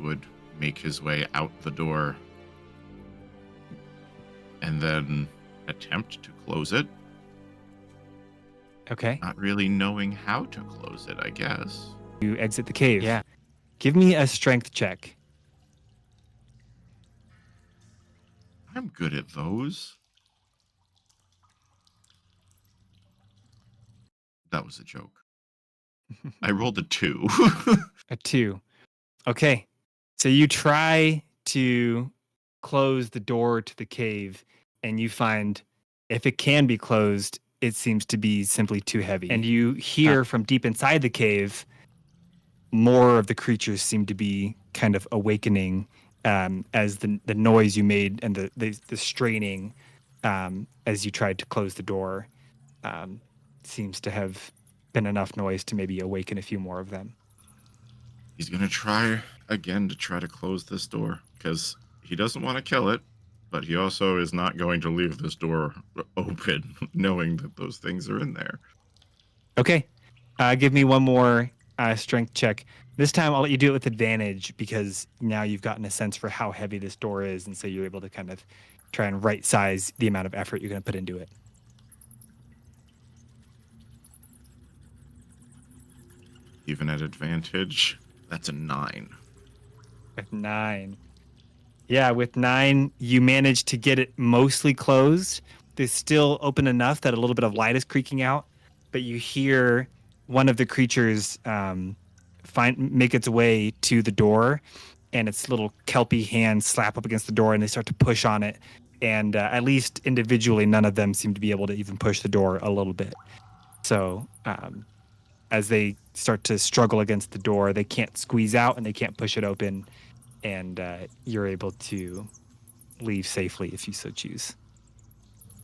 would make his way out the door and then attempt to close it. Okay. Not really knowing how to close it, I guess. You exit the cave. Yeah. Give me a strength check. I'm good at those. That was a joke. I rolled a 2. A 2. Okay. So you try to close the door to the cave, and you find if it can be closed, it seems to be simply too heavy. And you hear from deep inside the cave, more of the creatures seem to be kind of awakening as the noise you made and the straining as you tried to close the door seems to have been enough noise to maybe awaken a few more of them. He's going to try again to try to close this door because he doesn't want to kill it, but he also is not going to leave this door open knowing that those things are in there. Okay. Give me one more strength check. This time I'll let you do it with advantage because now you've gotten a sense for how heavy this door is, and so you're able to kind of try and right size the amount of effort you're going to put into it. Even at advantage, that's a 9. With 9. Yeah, with 9, you manage to get it mostly closed. It's still open enough that a little bit of light is creaking out, but you hear one of the creatures make its way to the door, and its little kelpy hands slap up against the door, and they start to push on it. And at least individually, none of them seem to be able to even push the door a little bit. So as they start to struggle against the door, they can't squeeze out and they can't push it open, and you're able to leave safely if you so choose.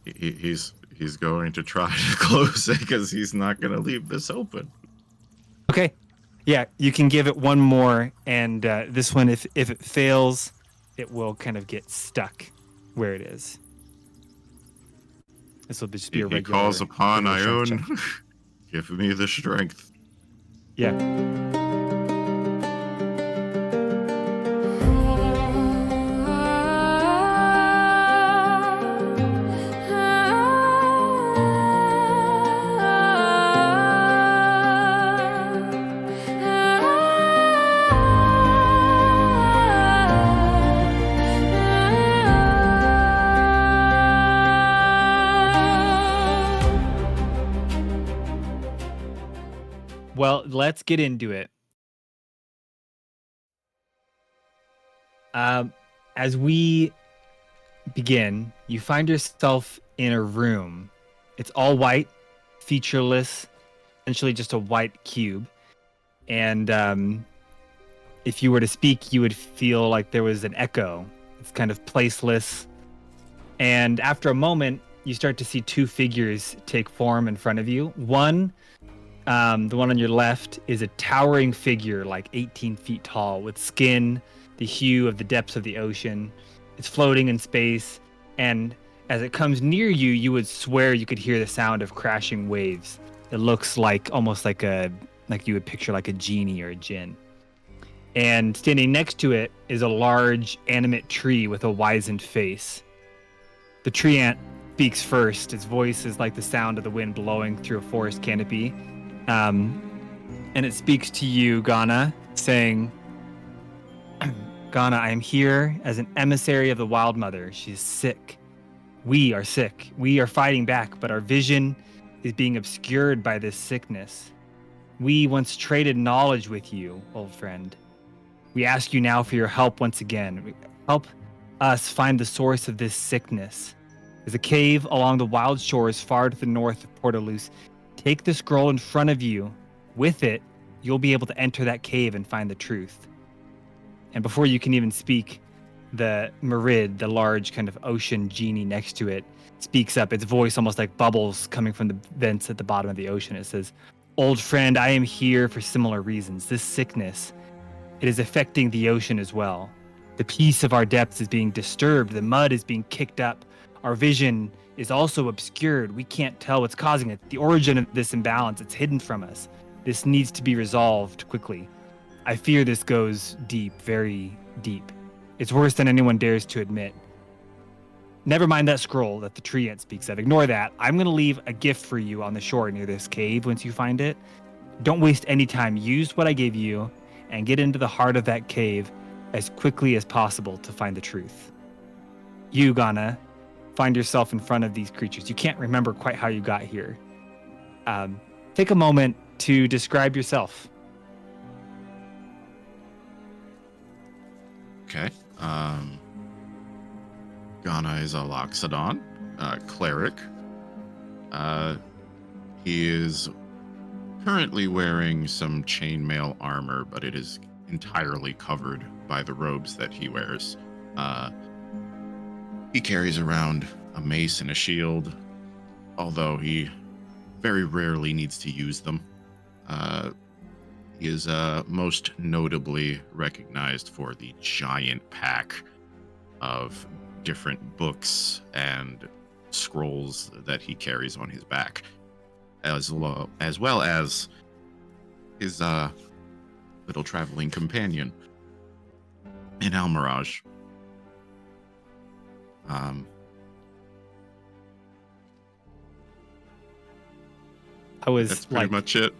He's going to try to close it because he's not going to leave this open. Okay. Yeah, you can give it one more, and this one, if it fails, it will kind of get stuck where it is. This will just be a regular. He calls upon Ione. Check. Give me the strength. Yeah. Well, let's get into it. As we begin, you find yourself in a room. It's all white, featureless, essentially just a white cube. And if you were to speak, you would feel like there was an echo. It's kind of placeless. And after a moment, you start to see two figures take form in front of you. One, the one on your left, is a towering figure, like 18 feet tall, with skin the hue of the depths of the ocean. It's floating in space, and as it comes near you, you would swear you could hear the sound of crashing waves. It looks like almost like you would picture like a genie or a djinn. And standing next to it is a large animate tree with a wizened face. The tree ant speaks first. Its voice is like the sound of the wind blowing through a forest canopy. And it speaks to you, Ganna, saying, Ganna, I am here as an emissary of the Wild Mother. She is sick. We are sick. We are fighting back, but our vision is being obscured by this sickness. We once traded knowledge with you, old friend. We ask you now for your help once again. Help us find the source of this sickness. There's a cave along the wild shores far to the north of Portalus. Take the scroll in front of you. With it, you'll be able to enter that cave and find the truth. And before you can even speak, the Merid, the large kind of ocean genie next to it, speaks up. Its voice almost like bubbles coming from the vents at the bottom of the ocean. It says, Old friend, I am here for similar reasons. This sickness, it is affecting the ocean as well. The peace of our depths is being disturbed. The mud is being kicked up. Our vision is also obscured. We can't tell what's causing it. The origin of this imbalance, it's hidden from us. This needs to be resolved quickly. I fear this goes deep, very deep. It's worse than anyone dares to admit. Never mind that scroll that the tree ant speaks of. Ignore that. I'm going to leave a gift for you on the shore near this cave once you find it. Don't waste any time. Use what I gave you and get into the heart of that cave as quickly as possible to find the truth. You, Ganna, find yourself in front of these creatures. You can't remember quite how you got here. Take a moment to describe yourself. Okay. Ganna is a Loxodon, cleric. He is currently wearing some chainmail armor, but it is entirely covered by the robes that he wears. He carries around a mace and a shield, although he very rarely needs to use them. He is most notably recognized for the giant pack of different books and scrolls that he carries on his back, as well as his little traveling companion in Almirage. That's pretty much it.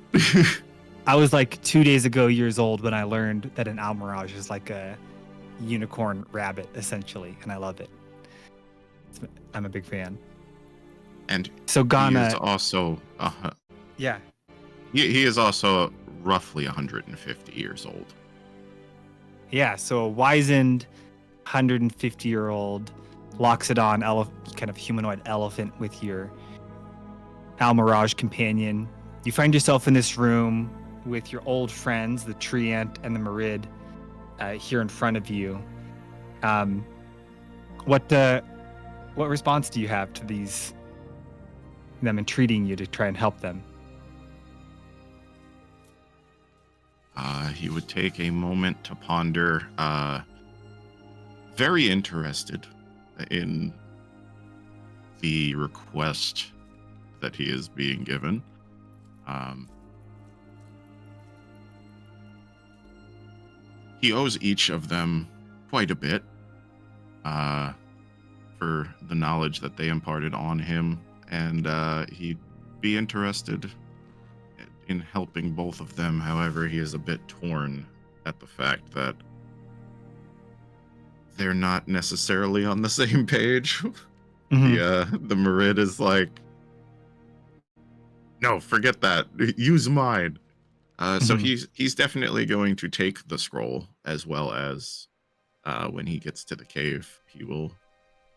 I was like 2 days ago years old when I learned that an Almirage is like a unicorn rabbit, essentially, and I love it. I'm a big fan. And so Ganna is also yeah, he is also roughly 150 years old. Yeah, so a wizened 150-year-old Loxodon kind of humanoid elephant with your Almirage companion. You find yourself in this room with your old friends, the tree ant and the Merid, here in front of you. What response do you have to them entreating you to try and help them? He would take a moment to ponder, very interested in the request that he is being given. He owes each of them quite a bit for the knowledge that they imparted on him, and he'd be interested in helping both of them. However, he is a bit torn at the fact that they're not necessarily on the same page. Mm-hmm. The Merid is like, no, forget that. Use mine. So he's definitely going to take the scroll, as well as when he gets to the cave, he will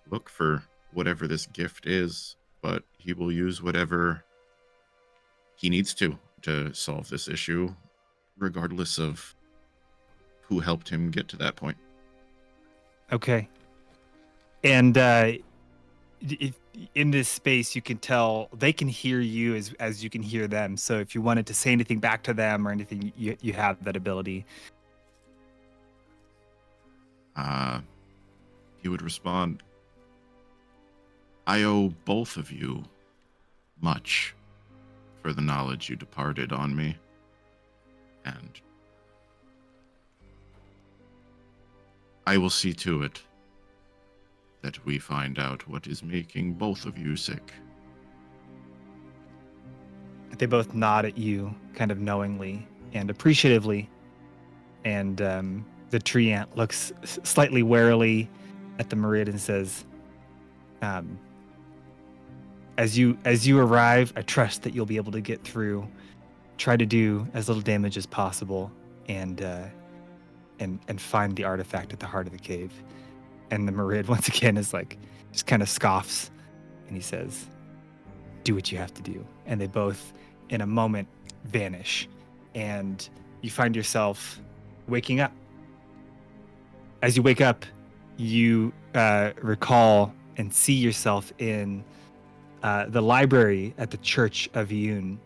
look for whatever this gift is, but he will use whatever he needs to solve this issue, regardless of who helped him get to that point. Okay. And if in this space, you can tell they can hear you as you can hear them. So if you wanted to say anything back to them or anything, you have that ability. He would respond, I owe both of you much for the knowledge you departed on me, and I will see to it that we find out what is making both of you sick. They both nod at you, kind of knowingly and appreciatively, and the tree ant looks slightly warily at the Merid and says, as you arrive, I trust that you'll be able to get through. Try to do as little damage as possible, and find the artifact at the heart of the cave. And the Merid once again is like, just kind of scoffs, and he says, do what you have to do. And they both, in a moment, vanish, and you find yourself waking up. As you wake up, you recall and see yourself in the library at the Church of Iyun.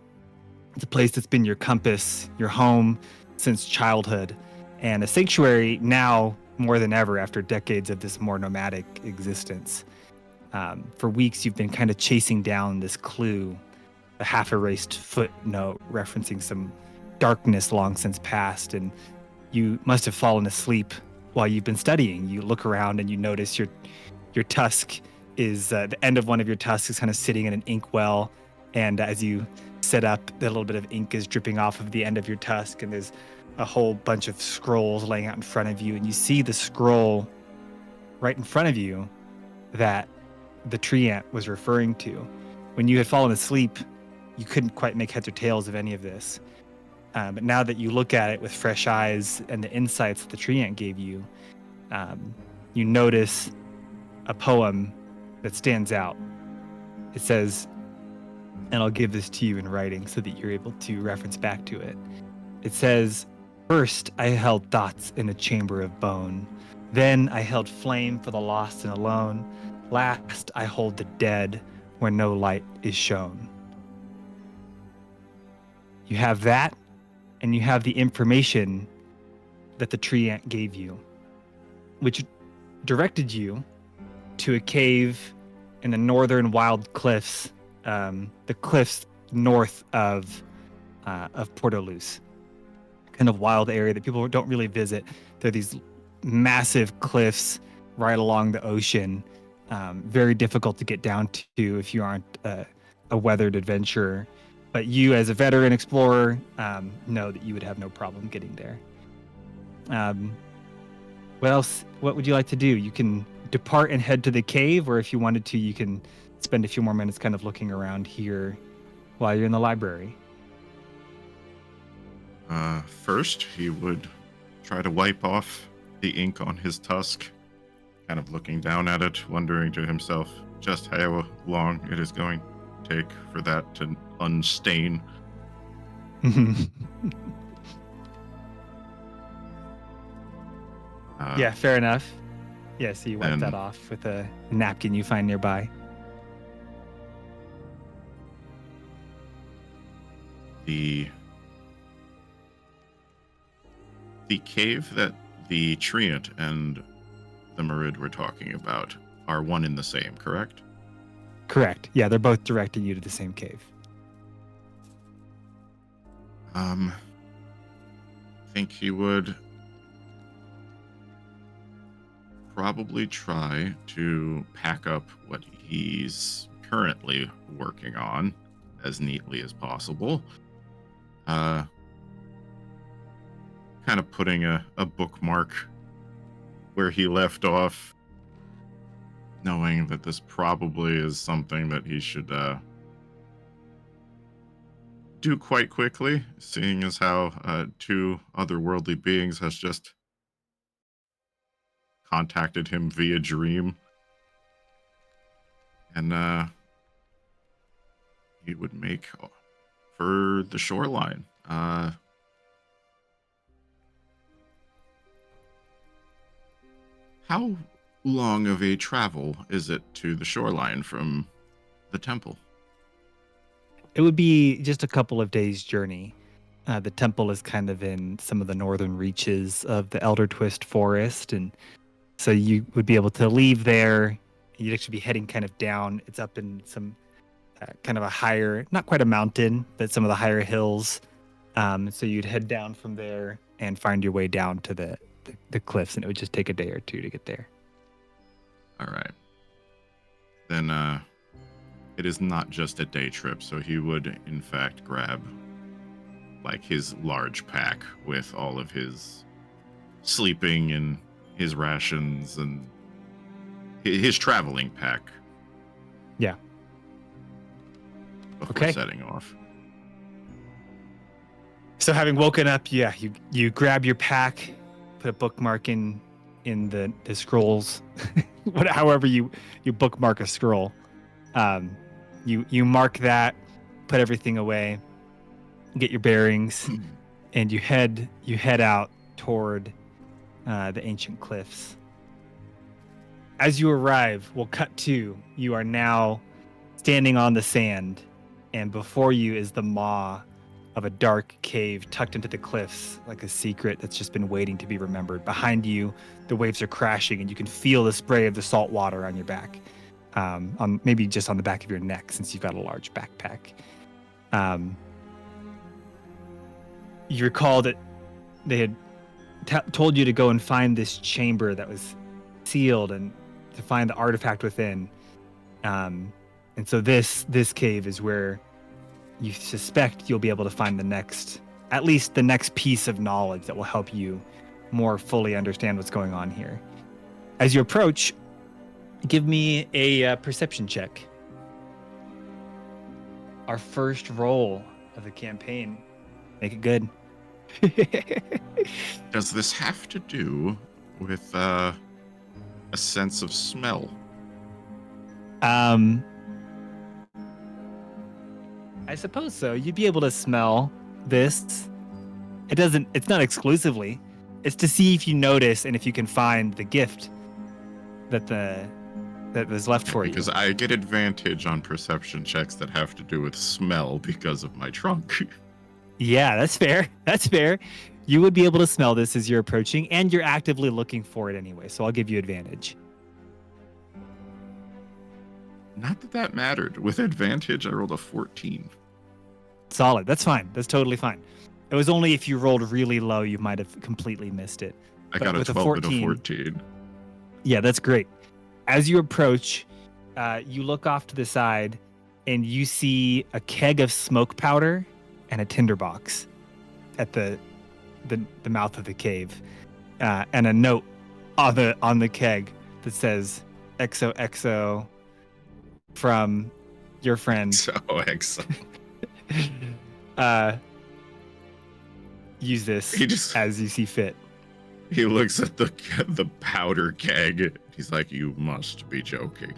It's a place that's been your compass, your home since childhood, and a sanctuary now more than ever after decades of this more nomadic existence. For weeks, you've been kind of chasing down this clue, a half-erased footnote referencing some darkness long since past, and you must have fallen asleep while you've been studying. You look around and you notice your tusk is the end of one of your tusks is kind of sitting in an inkwell, and as you sit up, a little bit of ink is dripping off of the end of your tusk, and there's a whole bunch of scrolls laying out in front of you, and you see the scroll right in front of you that the tree ant was referring to. When you had fallen asleep, you couldn't quite make heads or tails of any of this. But now that you look at it with fresh eyes and the insights that the tree ant gave you, you notice a poem that stands out. It says, and I'll give this to you in writing so that you're able to reference back to it. It says, "First I held thoughts in a chamber of bone. Then I held flame for the lost and alone. Last I hold the dead where no light is shown." You have that, and you have the information that the tree ant gave you, which directed you to a cave in the northern wild cliffs, the cliffs north of Portolus, kind of wild area that people don't really visit. There are these massive cliffs right along the ocean, very difficult to get down to if you aren't a weathered adventurer. But you, as a veteran explorer, know that you would have no problem getting there. What else? What would you like to do? You can depart and head to the cave, or if you wanted to, you can spend a few more minutes kind of looking around here while you're in the library. First, he would try to wipe off the ink on his tusk, kind of looking down at it, wondering to himself just how long it is going to take for that to unstain. Yeah, fair enough. Yeah, so you wipe that off with a napkin you find nearby. The cave that the Treant and the Marid were talking about are one and the same, correct? Correct. Yeah, they're both directing you to the same cave. I think he would probably try to pack up what he's currently working on as neatly as possible. Kind of putting a bookmark where he left off, knowing that this probably is something that he should do quite quickly, seeing as how two otherworldly beings has just contacted him via dream. And he would make for the shoreline. How long of a travel is it to the shoreline from the temple? It would be just a couple of days' journey. The temple is kind of in some of the northern reaches of the Eldertwist Forest, and so you would be able to leave there. You'd actually be heading kind of down. It's up in some kind of a higher, not quite a mountain, but some of the higher hills. So you'd head down from there and find your way down to the cliffs, and it would just take a day or two to get there. All right. Then it is not just a day trip, so he would, in fact, grab like his large pack with all of his sleeping and his rations and his traveling pack. Yeah. Before setting off. So having woken up, yeah, you grab your pack, put a bookmark in the scrolls, however you bookmark a scroll. You mark that, put everything away, get your bearings, and you head out toward the ancient cliffs. As you arrive, we'll cut to, you are now standing on the sand, and before you is the maw of a dark cave tucked into the cliffs, like a secret that's just been waiting to be remembered. Behind you, the waves are crashing, and you can feel the spray of the salt water on your back, on maybe just on the back of your neck, since you've got a large backpack. You recall that they had told you to go and find this chamber that was sealed and to find the artifact within. And so this cave is where you suspect you'll be able to find at least the next piece of knowledge that will help you more fully understand what's going on here. As you approach, give me a perception check. Our first roll of the campaign. Make it good. Does this have to do with a sense of smell? I suppose so. You'd be able to smell this. It's not exclusively. It's to see if you notice and if you can find the gift that was left for you. Because I get advantage on perception checks that have to do with smell because of my trunk. Yeah, that's fair. That's fair. You would be able to smell this as you're approaching, and you're actively looking for it anyway, so I'll give you advantage. Not that that mattered. With advantage, I rolled a 14. Solid. That's fine. That's totally fine. It was only if you rolled really low, you might have completely missed it. I got a 12 and a 14. Yeah, that's great. As you approach, you look off to the side, and you see a keg of smoke powder and a tinderbox at the mouth of the cave, and a note on the keg that says "XOXO" from your friend. So excellent. Use this as you see fit. He looks at the powder keg. He's like, "You must be joking."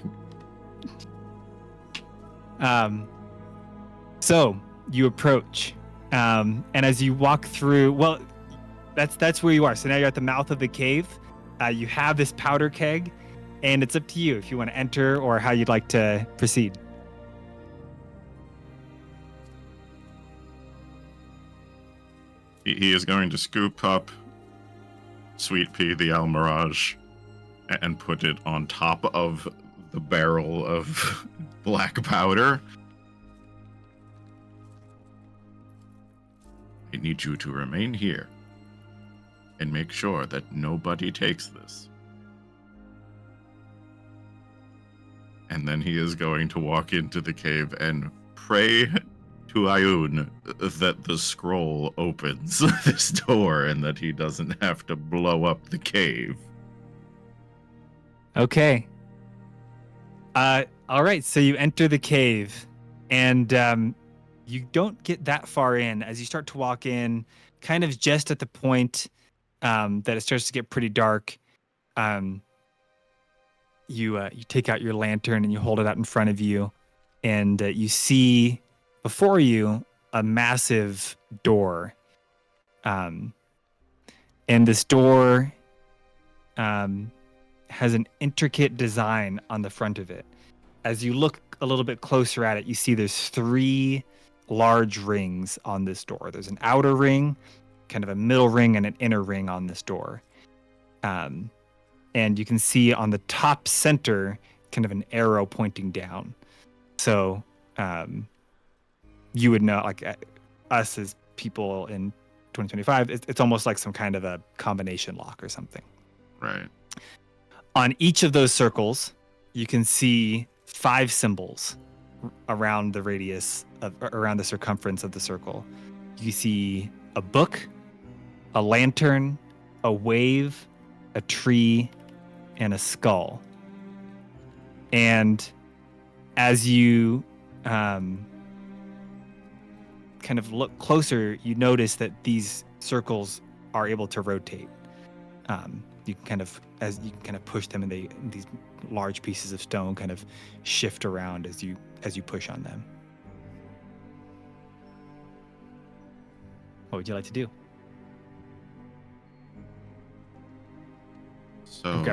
So you approach, and as you walk through, well, that's where you are. So now you're at the mouth of the cave. You have this powder keg, and it's up to you if you want to enter or how you'd like to proceed. He is going to scoop up Sweet Pea the Almirage and put it on top of the barrel of black powder. I need you to remain here and make sure that nobody takes this. And then he is going to walk into the cave and pray to Ayun that the scroll opens this door and that he doesn't have to blow up the cave. Okay. All right. So you enter the cave, and you don't get that far in. As you start to walk in, kind of just at the point that it starts to get pretty dark, you take out your lantern and you hold it out in front of you, and you see before you a massive door. And this door has an intricate design on the front of it. As you look a little bit closer at it, you see there's 3 large rings on this door. There's an outer ring, kind of a middle ring, and an inner ring on this door. And you can see on the top center kind of an arrow pointing down. So you would know, like us as people in 2025, it's almost like some kind of a combination lock or something. Right. On each of those circles, you can see 5 symbols around the radius around the circumference of the circle. You see a book, a lantern, a wave, a tree, and a skull. And as you kind of look closer, you notice that these circles are able to rotate. You can kind of push them, and these large pieces of stone kind of shift around as you push on them. What would you like to do? So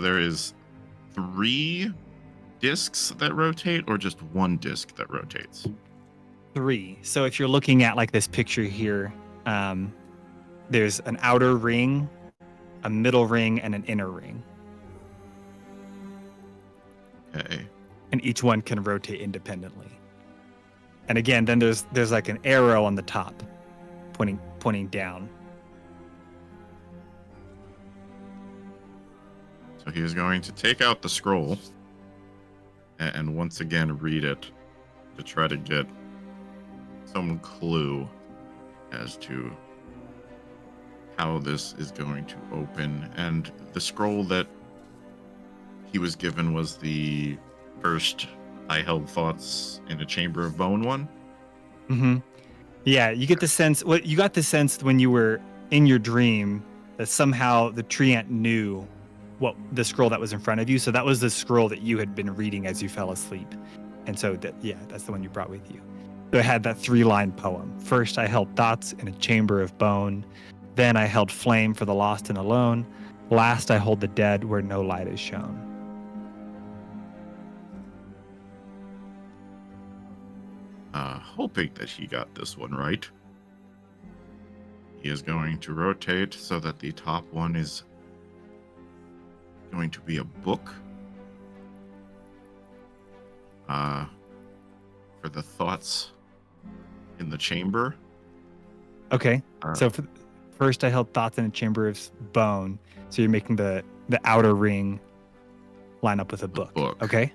there is 3 discs that rotate, or just 1 disc that rotates? 3. So if you're looking at like this picture here, there's an outer ring, a middle ring, and an inner ring. Okay. And each one can rotate independently. And again, then there's like an arrow on the top pointing down. So he is going to take out the scroll and once again read it to try to get some clue as to how this is going to open. And the scroll that he was given was the first I held thoughts in a chamber of bone one. Mm-hmm. Yeah, you get the sense. What you got the sense when you were in your dream that somehow the treant knew what the scroll that was in front of you. So that was the scroll that you had been reading as you fell asleep, and so that's the one you brought with you. So it had that 3-line poem. First, I held thoughts in a chamber of bone. Then I held flame for the lost and alone. Last, I hold the dead where no light is shown. Hoping that he got this one right. He is going to rotate so that the top one is going to be a book. For the thoughts in the chamber. Okay. So first, I held thoughts in a chamber of bone. So you're making the outer ring line up with a book. Okay.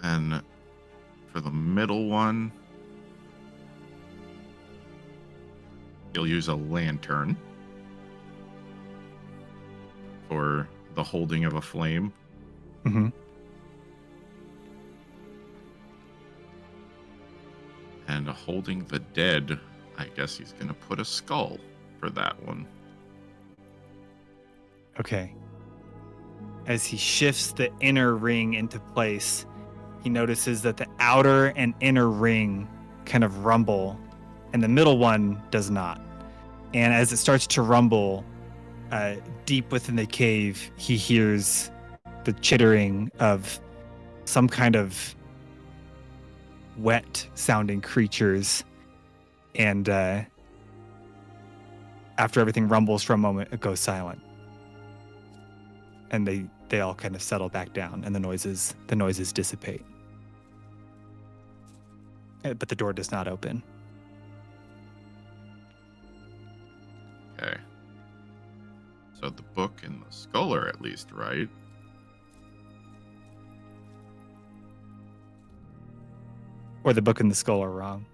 Then for the middle one, you'll use a lantern for the holding of a flame. Mm-hmm. And holding the dead, I guess he's going to put a skull for that one. Okay. As he shifts the inner ring into place, he notices that the outer and inner ring kind of rumble, and the middle one does not. And as it starts to rumble, deep within the cave, he hears the chittering of some kind of wet-sounding creatures. And after everything rumbles for a moment, it goes silent. And they all kind of settle back down, and the noises dissipate. But the door does not open. Okay. So the book and the skull are at least right. Or the book and the skull are wrong.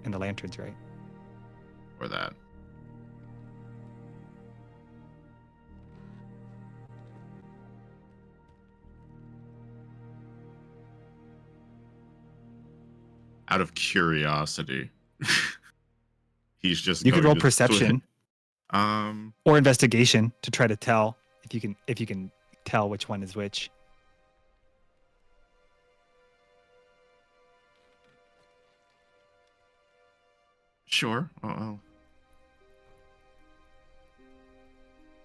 And the lantern's right. Or that. Out of curiosity, he's just. You could roll to perception, or investigation to try to tell if you can tell which one is which. Sure.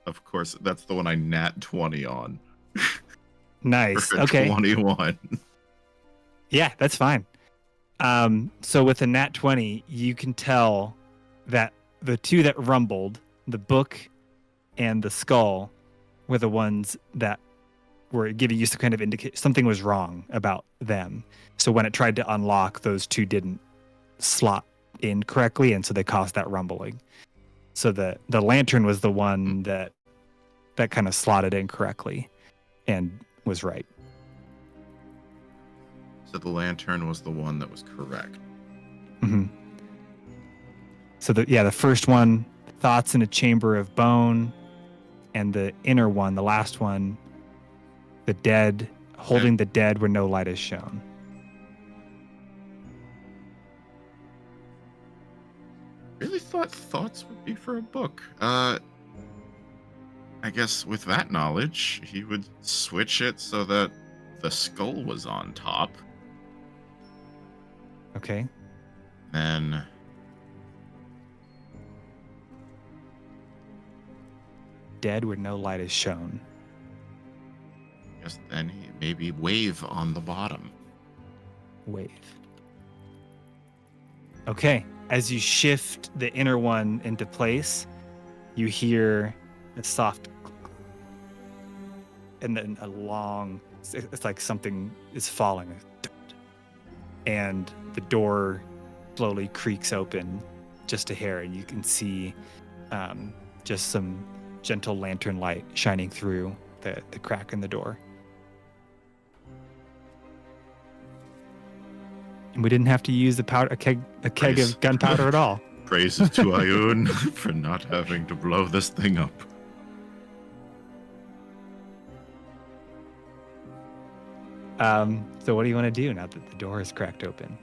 Of course, that's the one I nat 20 on. Nice. For Okay. 21. Yeah, that's fine. So with a nat 20, you can tell that the two that rumbled, the book and the skull, were the ones that were giving you some kind of indicate something was wrong about them. So when it tried to unlock, those two didn't slot in correctly, and so they caused that rumbling. So the lantern was the one that kind of slotted in correctly and was right. So the lantern was the one that was correct. Mm-hmm. So the first one, thoughts in a chamber of bone, and the inner one, the last one, the dead, holding the dead where no light is shown. Really thought thoughts would be for a book. I guess with that knowledge, he would switch it so that the skull was on top. Okay. Then dead where no light is shown. I guess then he maybe wave on the bottom. Wave. Okay. As you shift the inner one into place, you hear a soft and then a long, it's like something is falling. And the door slowly creaks open just a hair, and you can see just some gentle lantern light shining through the crack in the door. And we didn't have to use a keg of gunpowder at all. Praises to Ioun for not having to blow this thing up. So what do you want to do now that the door is cracked open?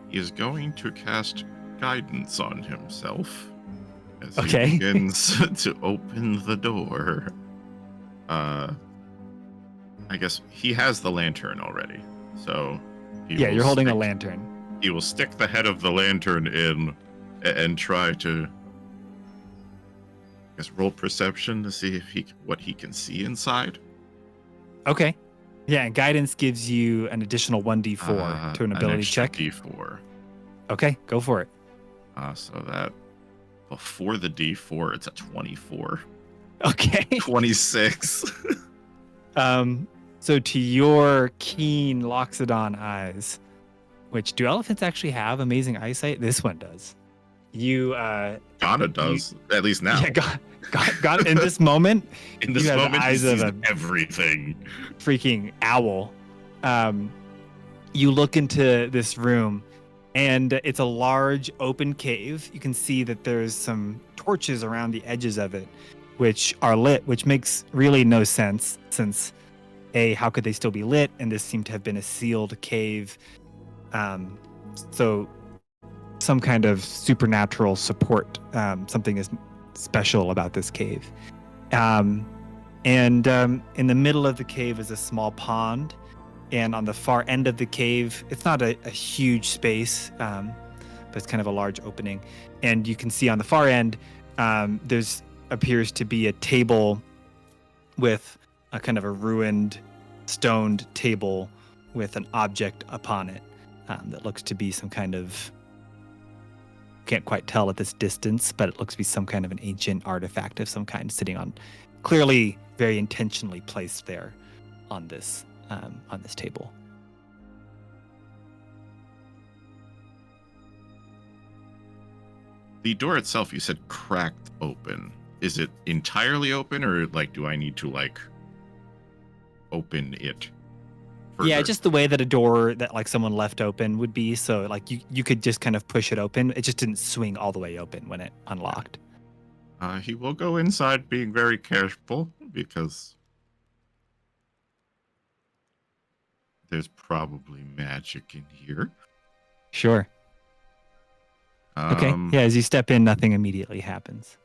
He is going to cast guidance on himself as Okay. he begins to open the door. I guess he has the lantern already, so you're holding a lantern. He will stick the head of the lantern in and try to, I guess, roll perception to see if what he can see inside. Okay. Yeah, and guidance gives you an additional 1d4 to an ability check. D4. Okay, go for it. So that before the D4, it's a 24. Okay. 26. So to your keen Loxodon eyes, which do elephants actually have amazing eyesight? This one does. Ganna does, at least now. Yeah, got in this moment. In this moment, the eyes he sees of everything. Freaking owl. You look into this room, and it's a large open cave. You can see that there's some torches around the edges of it, which are lit, which makes really no sense since, how could they still be lit? And this seemed to have been a sealed cave. So some kind of supernatural support. Something is special about this cave. And in the middle of the cave is a small pond. And on the far end of the cave, it's not a huge space, but it's kind of a large opening. And you can see on the far end, there's appears to be a table with a kind of a ruined, stoned table with an object upon it that looks to be some kind of, can't quite tell at this distance, but it looks to be some kind of an ancient artifact of some kind sitting on, clearly very intentionally placed there on this table. The door itself, you said cracked open. Is it entirely open, or do I need to open it further? Yeah, just the way that a door that someone left open would be. So you could just kind of push it open. It just didn't swing all the way open when it unlocked. He will go inside being very careful because there's probably magic in here. Sure. Okay. Yeah, as you step in, nothing immediately happens.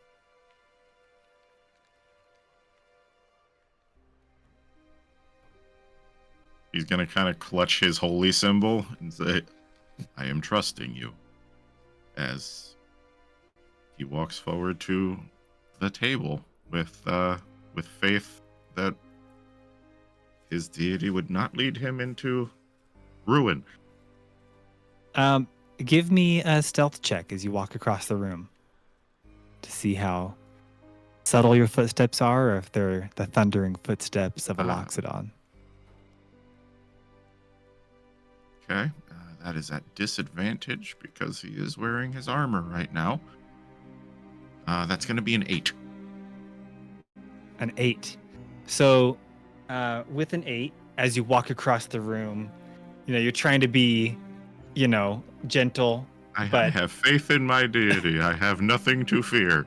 He's going to kind of clutch his holy symbol and say, I am trusting you, as he walks forward to the table with faith that his deity would not lead him into ruin. Give me a stealth check as you walk across the room to see how subtle your footsteps are, or if they're the thundering footsteps of a Loxodon. Okay, that is at disadvantage because he is wearing his armor right now. That's going to be an 8. An 8. So, with an 8, as you walk across the room, you're trying to be, gentle. I have faith in my deity. I have nothing to fear.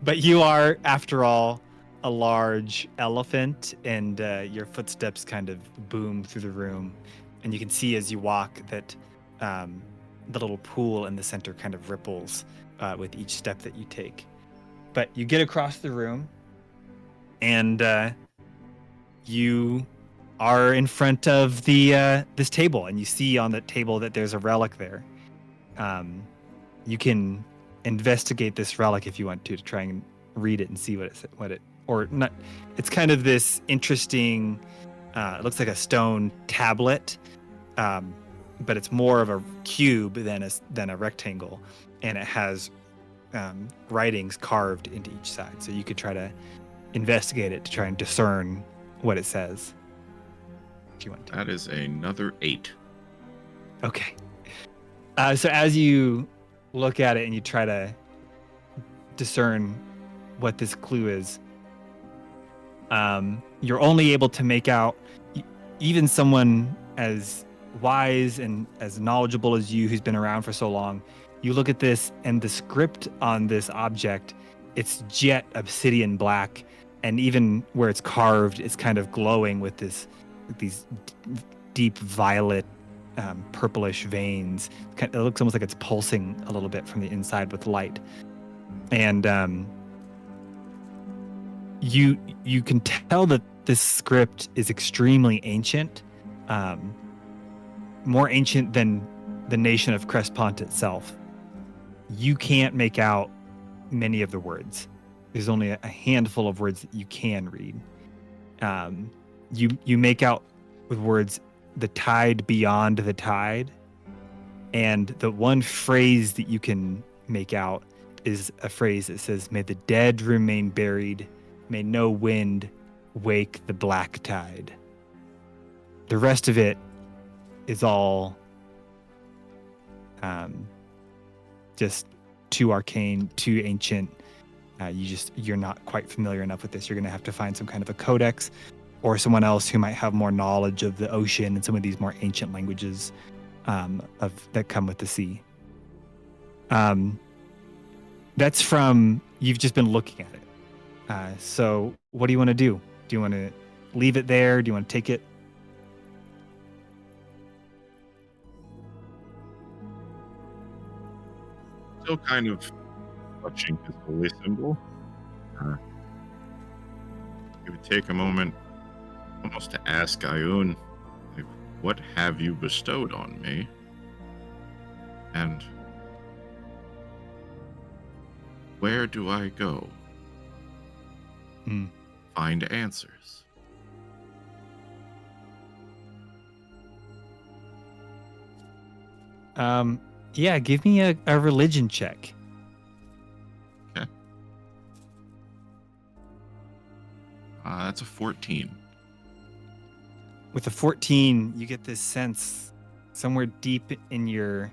But you are, after all, a large elephant, and your footsteps kind of boom through the room. And you can see as you walk that the little pool in the center kind of ripples with each step that you take. But you get across the room, and you are in front of this table, and you see on the table that there's a relic there. You can investigate this relic if you want to try and read it and see what it or not. It's kind of this interesting. It looks like a stone tablet, but it's more of a cube than a rectangle, and it has writings carved into each side. So you could try to investigate it to try and discern what it says. you want to. That is another 8. Okay. So as you look at it and you try to discern what this clue is, you're only able to make out, even someone as wise and as knowledgeable as you, who's been around for so long, you look at this and the script on this object, it's jet obsidian black, and even where it's carved, it's kind of glowing with these deep violet, purplish veins. It looks almost like it's pulsing a little bit from the inside with light. And you can tell that this script is extremely ancient, more ancient than the nation of Cresponte itself. You can't make out many of the words. There's only a handful of words that you can read. You make out with words, the tide beyond the tide, and the one phrase that you can make out is a phrase that says, "May the dead remain buried, may no wind wake the black tide." The rest of it is all just too arcane, too ancient. You're not quite familiar enough with this. You're going to have to find some kind of a codex or someone else who might have more knowledge of the ocean and some of these more ancient languages that come with the sea. That's from, you've just been looking at it. So what do you want to do? Do you want to leave it there? Do you want to take it? Still kind of touching his holy symbol. It would take a moment almost to ask Ioun, like, what have you bestowed on me? And where do I go? Find answers. Yeah, give me a religion check. Okay. That's a 14. With a 14, you get this sense somewhere deep in your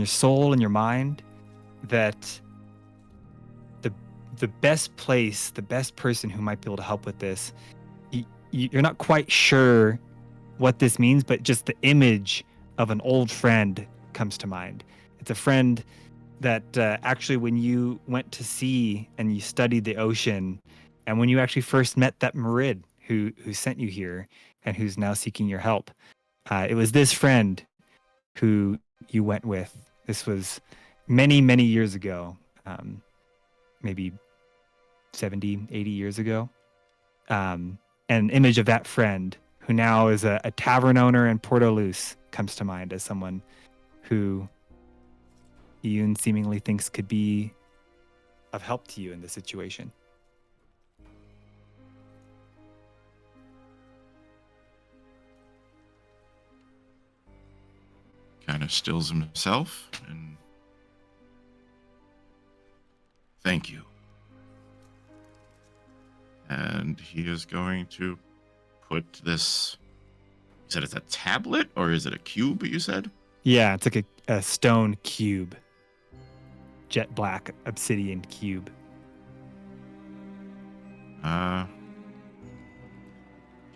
soul and your mind that the best place, the best person who might be able to help with this, you're not quite sure what this means, but just the image of an old friend comes to mind. It's a friend that actually, when you went to sea and you studied the ocean, and when you actually first met that Marid who sent you here and who's now seeking your help, it was this friend who you went with. This was many, many years ago, maybe 70, 80 years ago. An image of that friend, who now is a tavern owner in Porto Luz, comes to mind as someone who Ioun seemingly thinks could be of help to you in this situation. Kind of stills himself and thank you. And he is going to put this, you said it's a tablet or is it a cube, you said? Yeah, it's like a stone cube. Jet black obsidian cube.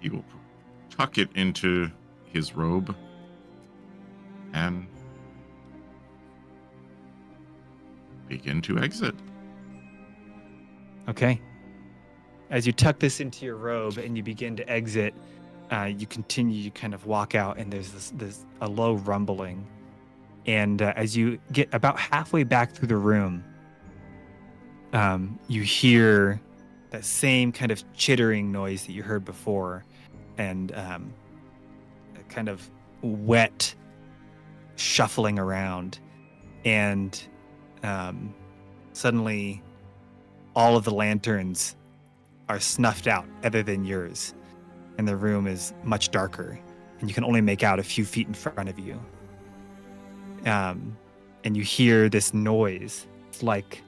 He will tuck it into his robe and begin to exit. Okay. As you tuck this into your robe and you begin to exit, you continue to kind of walk out, and there's this a low rumbling. And as you get about halfway back through the room, you hear that same kind of chittering noise that you heard before, and a kind of wet shuffling around. And suddenly all of the lanterns are snuffed out other than yours, and the room is much darker, and you can only make out a few feet in front of you. And you hear this noise. It's like,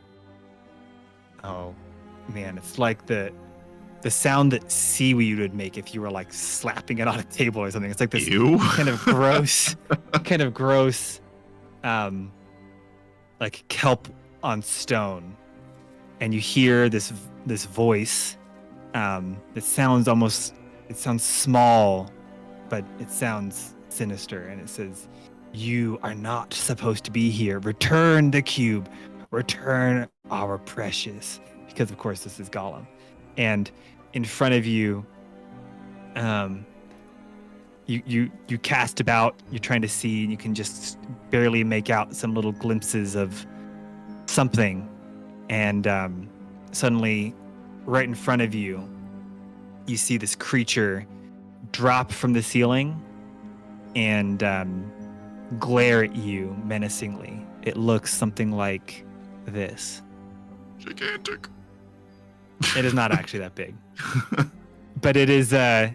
oh man, it's like the the sound that seaweed would make if you were like slapping it on a table or something. It's like this Ew. kind of gross, like kelp on stone, and you hear this voice that sounds it sounds small, but it sounds sinister, and it says, "You are not supposed to be here. Return the cube. Return our precious." Because of course this is Gollum, and in front of you, you cast about. You're trying to see, and you can just barely make out some little glimpses of something, and suddenly, right in front of you, you see this creature drop from the ceiling and glare at you menacingly. It looks something like this. Gigantic. It is not actually that big, but it is a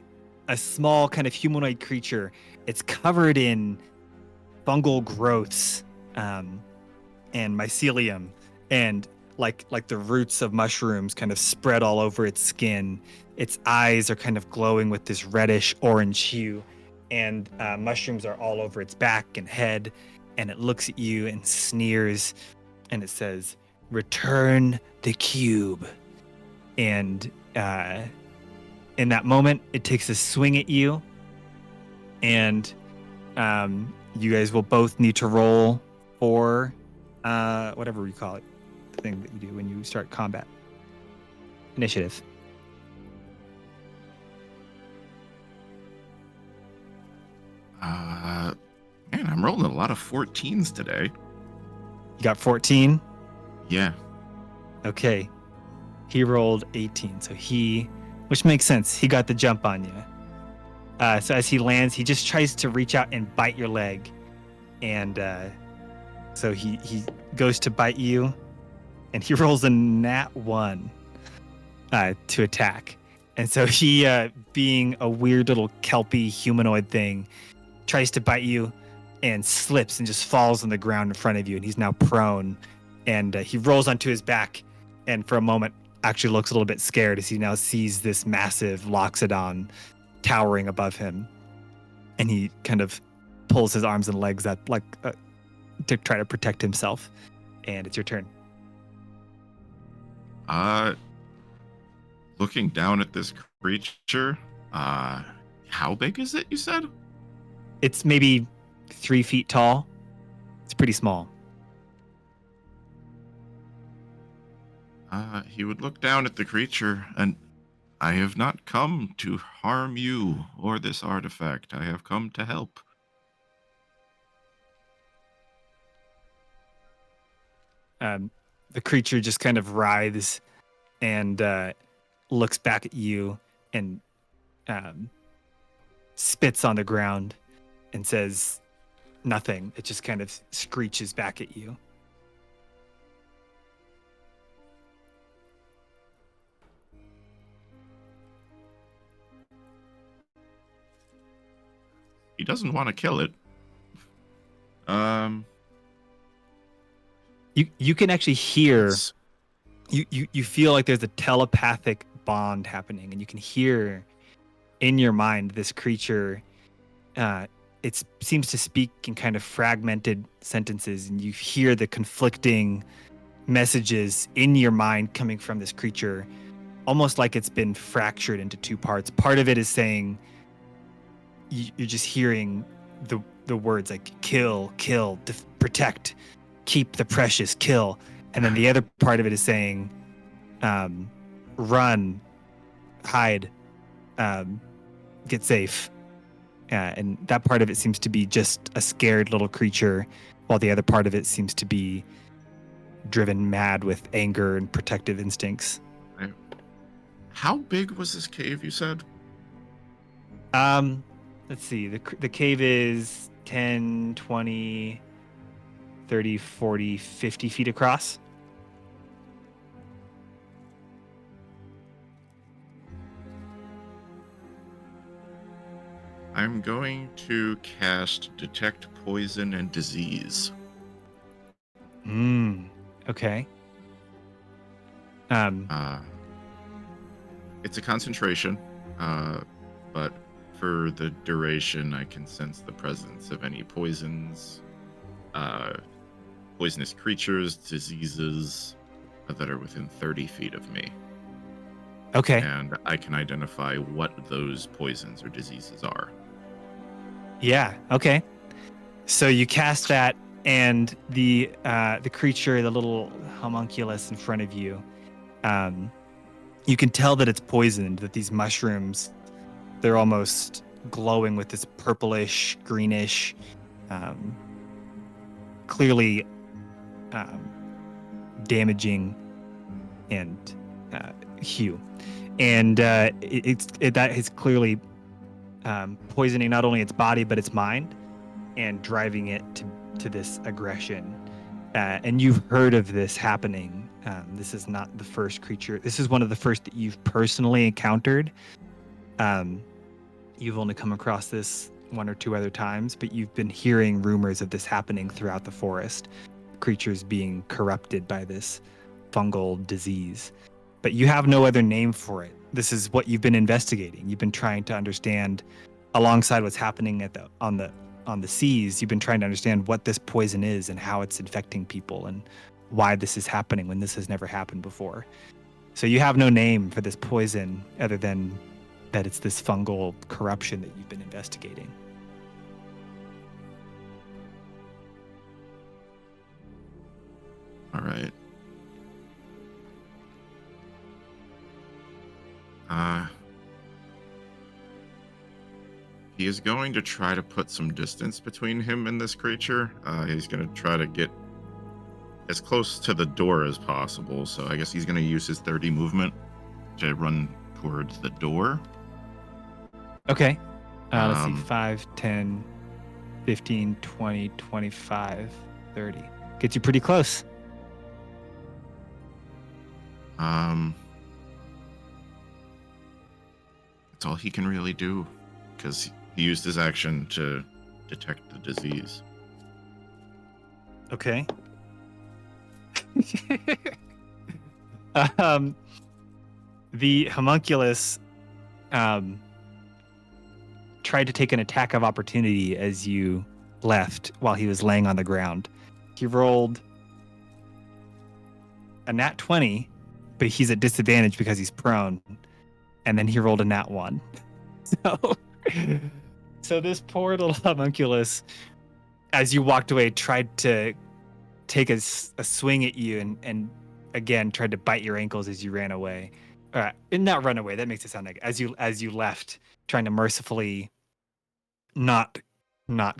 small kind of humanoid creature. It's covered in fungal growths and mycelium, and like the roots of mushrooms kind of spread all over its skin. Its eyes are kind of glowing with this reddish orange hue, and mushrooms are all over its back and head, and it looks at you and sneers, and it says, "Return the cube." And in that moment, it takes a swing at you, and you guys will both need to roll for whatever you call it, the thing that you do when you start combat. Initiative. Man, I'm rolling a lot of 14s today. You got 14? Yeah. Okay. He rolled 18, which makes sense. He got the jump on you. So as he lands, he just tries to reach out and bite your leg. And so he goes to bite you, and he rolls a nat 1 to attack. And so he, being a weird little kelpy humanoid thing, tries to bite you and slips and just falls on the ground in front of you. And he's now prone, and he rolls onto his back, and for a moment actually looks a little bit scared as he now sees this massive Loxodon towering above him. And he kind of pulls his arms and legs up to try to protect himself. And it's your turn. Looking down at this creature, how big is it, you said? It's maybe 3 feet tall. It's pretty small. He would look down at the creature, and I have not come to harm you or this artifact. I have come to help. The creature just kind of writhes and looks back at you and spits on the ground and says nothing. It just kind of screeches back at you. He doesn't want to kill it. You can actually hear. You feel like there's a telepathic bond happening, and you can hear in your mind this creature. It seems to speak in kind of fragmented sentences, and you hear the conflicting messages in your mind coming from this creature, almost like it's been fractured into 2 parts. Part of it is saying, you're just hearing the words like kill, protect, keep the precious, kill. And then the other part of it is saying run, hide, get safe. And that part of it seems to be just a scared little creature, while the other part of it seems to be driven mad with anger and protective instincts. How big was this cave, you said? Let's see. The cave is 10, 20, 30, 40, 50 feet across. I'm going to cast Detect Poison and Disease. Okay. It's a concentration, but for the duration, I can sense the presence of any poisons, uh, poisonous creatures, diseases that are within 30 feet of me. Okay. And I can identify what those poisons or diseases are. Yeah. Okay. So you cast that, and the creature, the little homunculus in front of you, you can tell that it's poisoned. That these mushrooms, they're almost glowing with this purplish, greenish, clearly damaging and hue, and that is clearly poisoning not only its body but its mind, and driving it to this aggression. And you've heard of this happening. This is not the first creature. This is one of the first that you've personally encountered. You've only come across this one or two other times, but you've been hearing rumors of this happening throughout the forest. Creatures being corrupted by this fungal disease. But you have no other name for it. This is what you've been investigating. You've been trying to understand, alongside what's happening on the seas, you've been trying to understand what this poison is and how it's infecting people and why this is happening when this has never happened before. So you have no name for this poison other than that it's this fungal corruption that you've been investigating. All right. He is going to try to put some distance between him and this creature. He's going to try to get as close to the door as possible. So I guess he's going to use his 30 movement to run towards the door. Okay. Let's see. 5, 10, 15, 20, 25, 30. Gets you pretty close. That's all he can really do, because he used his action to detect the disease. Okay. The homunculus tried to take an attack of opportunity as you left while he was laying on the ground. He rolled a nat 20, but he's at disadvantage because he's prone. And then he rolled a nat 1. So this poor little homunculus, as you walked away, tried to take a swing at you and again tried to bite your ankles as you ran away. Not run away. That makes it sound like as you left, trying to mercifully not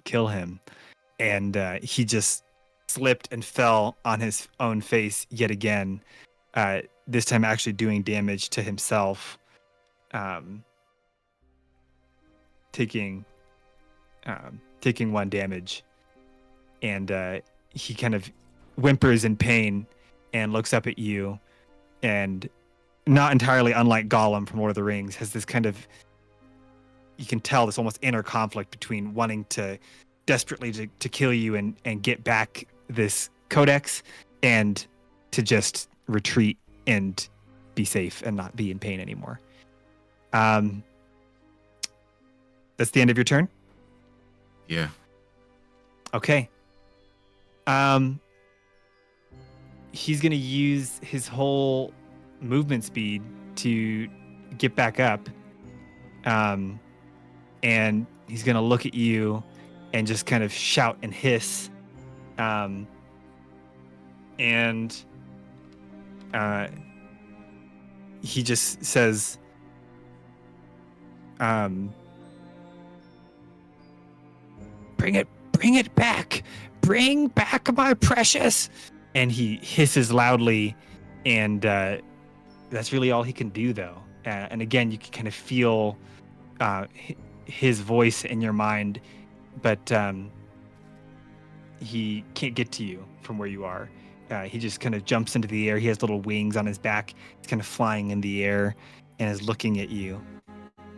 kill him, and he just slipped and fell on his own face yet again. This time, actually doing damage to himself, taking 1 damage, and he kind of whimpers in pain and looks up at you, and not entirely unlike Gollum from Lord of the Rings, has this kind of, you can tell this almost inner conflict between wanting to desperately to kill you and get back this codex, and to just retreat and be safe and not be in pain anymore. That's the end of your turn? Yeah. Okay. He's going to use his whole movement speed to get back up. And he's going to look at you and just kind of shout and hiss. He just says, bring it back. Bring back my precious. And he hisses loudly, and that's really all he can do, though. And again, you can kind of feel his voice in your mind, but he can't get to you from where you are. He just kind of jumps into the air. He has little wings on his back. He's kind of flying in the air and is looking at you.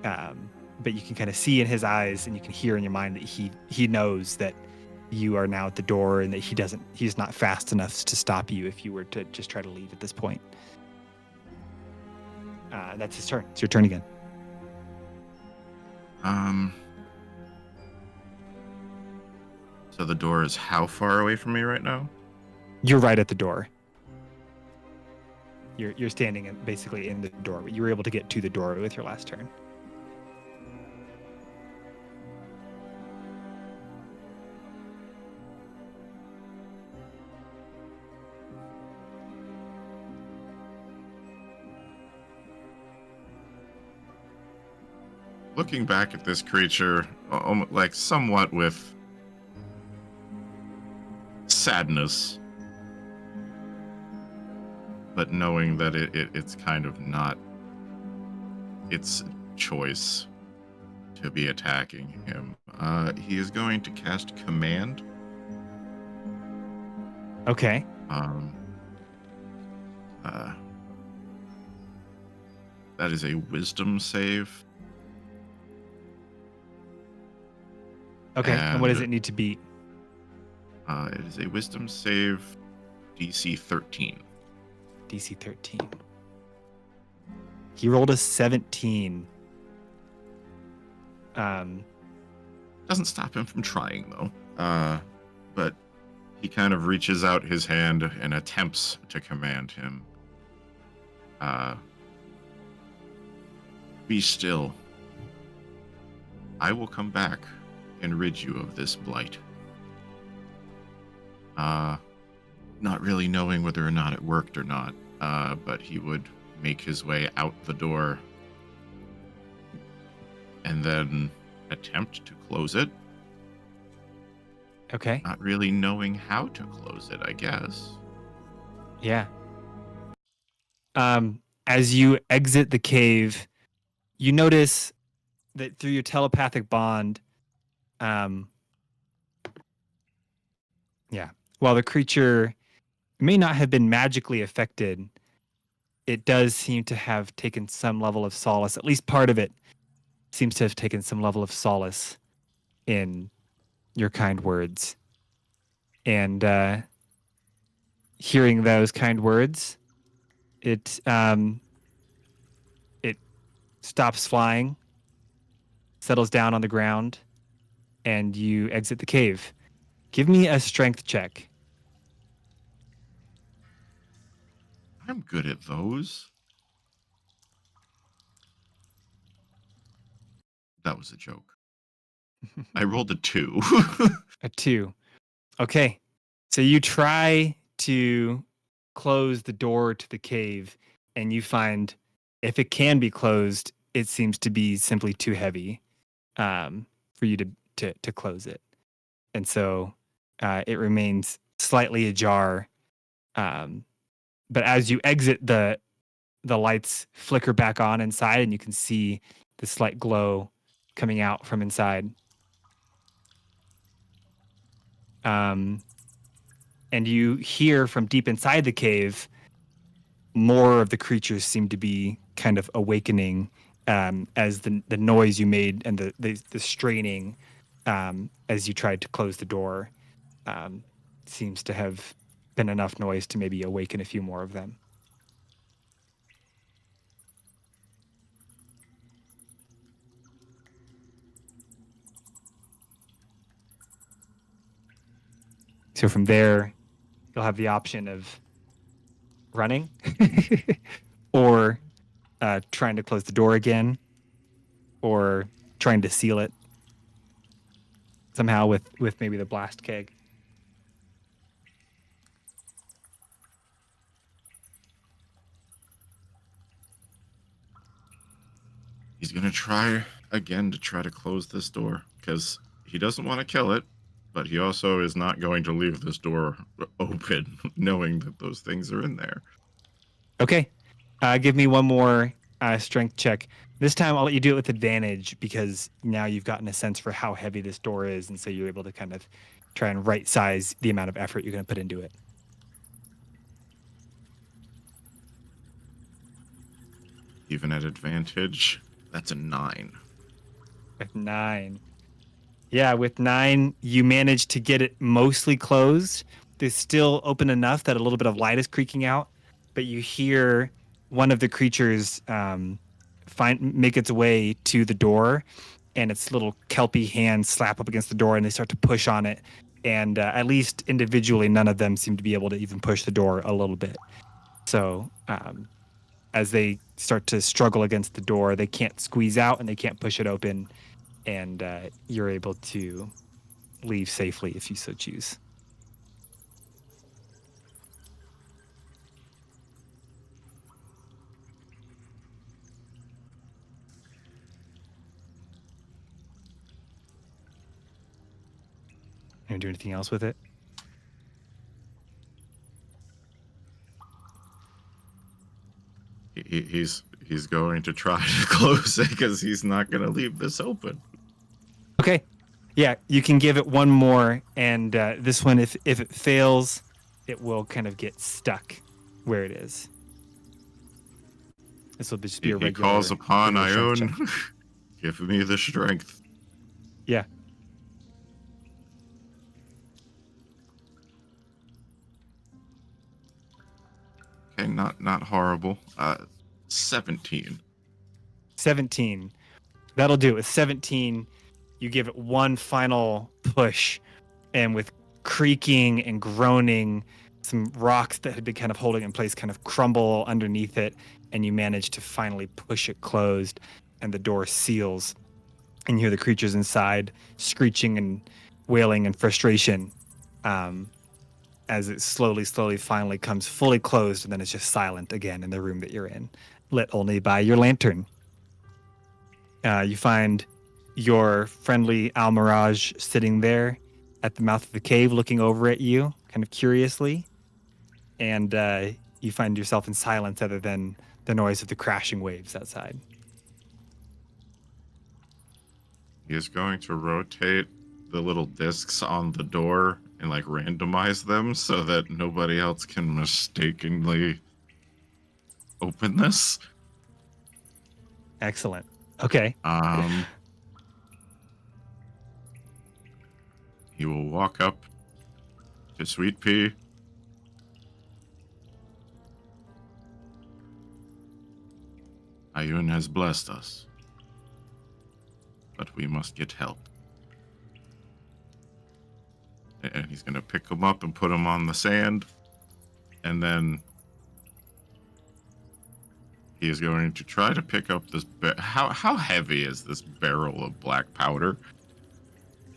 But you can kind of see in his eyes, and you can hear in your mind that he knows that you are now at the door, and that he's not fast enough to stop you if you were to just try to leave at this point. that's his turn. It's your turn again. So the door is how far away from me right now? You're right at the door. You're standing basically in the door. You were able to get to the door with your last turn. Looking back at this creature, like somewhat with sadness, but knowing that it's kind of not its choice to be attacking him, he is going to cast Command. Okay. That is a Wisdom save. Okay. And what does it need to beat? It is a Wisdom save, DC 13. DC 13. He rolled a 17. Doesn't stop him from trying, though. But he kind of reaches out his hand and attempts to command him. Be still. I will come back and rid you of this blight. Not really knowing whether or not it worked or not, but he would make his way out the door and then attempt to close it. Okay. Not really knowing how to close it, I guess. Yeah. As you exit the cave, you notice that through your telepathic bond, while the creature may not have been magically affected, it does seem to have taken some level of solace. At least part of it seems to have taken some level of solace in your kind words. And hearing those kind words, it stops flying, settles down on the ground, and you exit the cave. Give me a strength check. I'm good at those. That was a joke. I rolled a 2. A 2. Okay. So you try to close the door to the cave, and you find if it can be closed, it seems to be simply too heavy for you to close it. And so it remains slightly ajar. But as you exit, the lights flicker back on inside, and you can see the slight glow coming out from inside. And you hear from deep inside the cave, more of the creatures seem to be kind of awakening as the noise you made and the straining as you tried to close the door seems to have been enough noise to maybe awaken a few more of them. So from there, you'll have the option of running or trying to close the door again or trying to seal it somehow with maybe the blast keg. He's going to try again to try to close this door because he doesn't want to kill it, but he also is not going to leave this door open knowing that those things are in there. Okay. Give me one more strength check. This time I'll let you do it with advantage because now you've gotten a sense for how heavy this door is, and so you're able to kind of try and right size the amount of effort you're going to put into it. Even at advantage, that's a 9. With 9. Yeah, with 9, you manage to get it mostly closed. It's still open enough that a little bit of light is creaking out, but you hear one of the creatures make its way to the door, and its little kelpie hands slap up against the door, and they start to push on it. And at least individually, none of them seem to be able to even push the door a little bit. So as they start to struggle against the door, they can't squeeze out and they can't push it open, and you're able to leave safely if you so choose. You do anything else with it? He's going to try to close it because he's not going to leave this open. Okay. Yeah, you can give it one more, and this one, if it fails, it will kind of get stuck where it is. This will just be a regular. He calls upon regular Ioun, give me the strength. Yeah. Okay, not horrible. 17. 17. That'll do. With 17, you give it one final push, and with creaking and groaning, some rocks that had been kind of holding in place kind of crumble underneath it, and you manage to finally push it closed, and the door seals, and you hear the creatures inside screeching and wailing in frustration as it slowly finally comes fully closed, and then it's just silent again in the room that you're in, lit only by your lantern. You find your friendly Almirage sitting there at the mouth of the cave looking over at you, kind of curiously. And you find yourself in silence other than the noise of the crashing waves outside. He is going to rotate the little discs on the door and like randomize them so that nobody else can mistakenly open this. Excellent. Okay. He will walk up to Sweet Pea. Ioun has blessed us, but we must get help. And he's going to pick him up and put him on the sand, and then he is going to try to pick up this. How heavy is this barrel of black powder?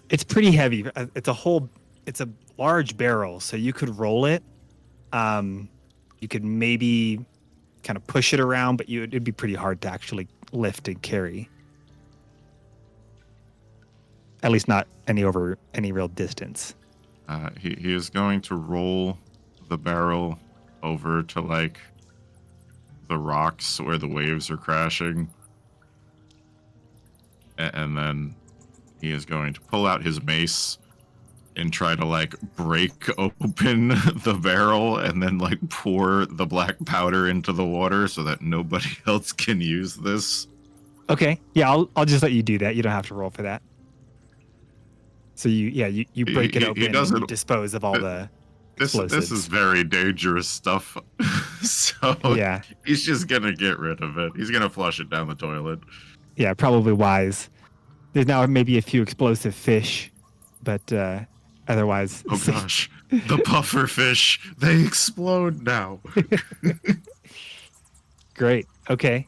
It's pretty heavy. It's a large barrel, so you could roll it. You could maybe kind of push it around, but it'd be pretty hard to actually lift and carry. At least not over any real distance. He is going to roll the barrel over to like the rocks where the waves are crashing, and then he is going to pull out his mace and try to like break open the barrel and then like pour the black powder into the water so that nobody else can use this. Okay. Yeah, I'll just let you do that. You don't have to roll for that. So you break it open and you dispose of all the explosives. This is very dangerous stuff. So yeah, he's just gonna get rid of it. He's gonna flush it down the toilet. Yeah, probably wise. There's now maybe a few explosive fish, but otherwise. Oh gosh, the puffer fish, they explode now. Great. Okay.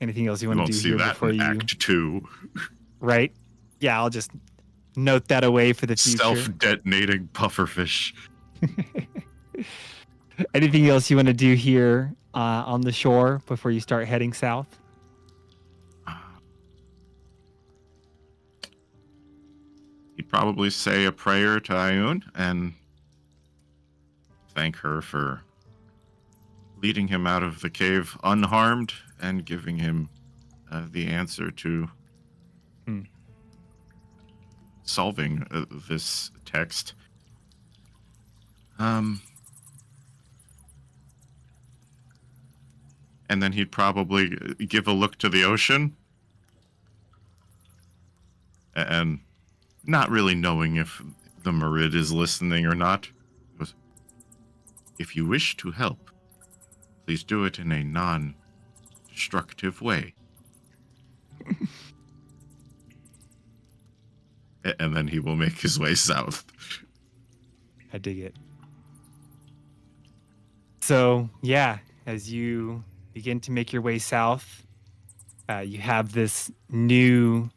Anything else you want to do here before you? Act 2. Right. Yeah, I'll just note that away for the future. Self-detonating pufferfish. Anything else you want to do here on the shore before you start heading south? He'd probably say a prayer to Ioun and thank her for leading him out of the cave unharmed and giving him the answer to solving this text. And then he'd probably give a look to the ocean and not really knowing if the Marid is listening or not. Goes, if you wish to help, Please do it in a non-destructive way. And then he will make his way south. I dig it. So, yeah, as you begin to make your way south, you have this new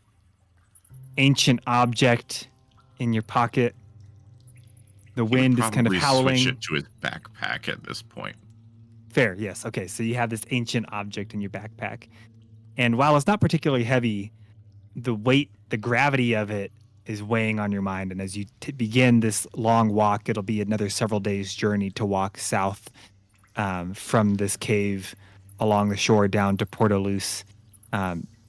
ancient object in your pocket. The wind is kind of howling. Switch it to his backpack at this point. Fair, yes. Okay, so you have this ancient object in your backpack. And while it's not particularly heavy, the weight, the gravity of it is weighing on your mind. And as you begin this long walk, it'll be another several days' journey to walk south from this cave along the shore down to Portalus.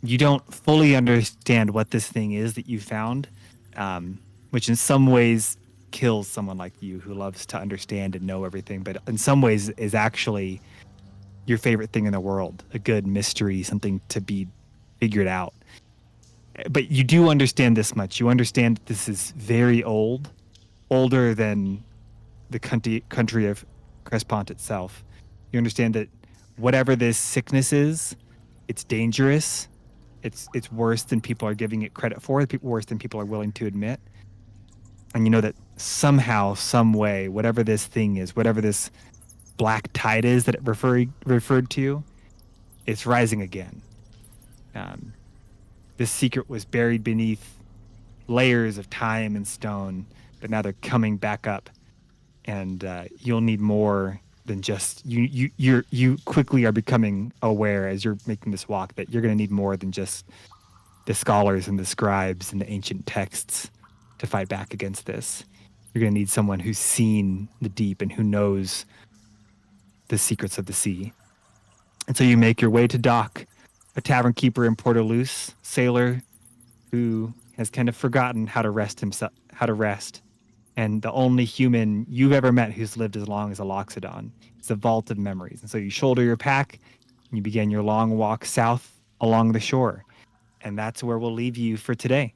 You don't fully understand what this thing is that you found, which in some ways kills someone like you who loves to understand and know everything, but in some ways is actually your favorite thing in the world, a good mystery, something to be figured out. But you do understand this much. You understand that this is very old, older than the country of Cresponte itself. You understand that whatever this sickness is, it's dangerous. It's worse than people are giving it credit for, worse than people are willing to admit. And you know that somehow, some way, whatever this thing is, whatever this black tide is that it referred to, it's rising again. This secret was buried beneath layers of time and stone, but now they're coming back up, and you'll need more than just you quickly are becoming aware as you're making this walk that you're going to need more than just the scholars and the scribes and the ancient texts to fight back against this. You're going to need someone who's seen the deep and who knows the secrets of the sea. And so you make your way to Doc, a tavern keeper in Portalus, sailor who has kind of forgotten how to rest, and the only human you've ever met who's lived as long as a Loxodon. It's a vault of memories. And so you shoulder your pack, and you begin your long walk south along the shore. And that's where we'll leave you for today.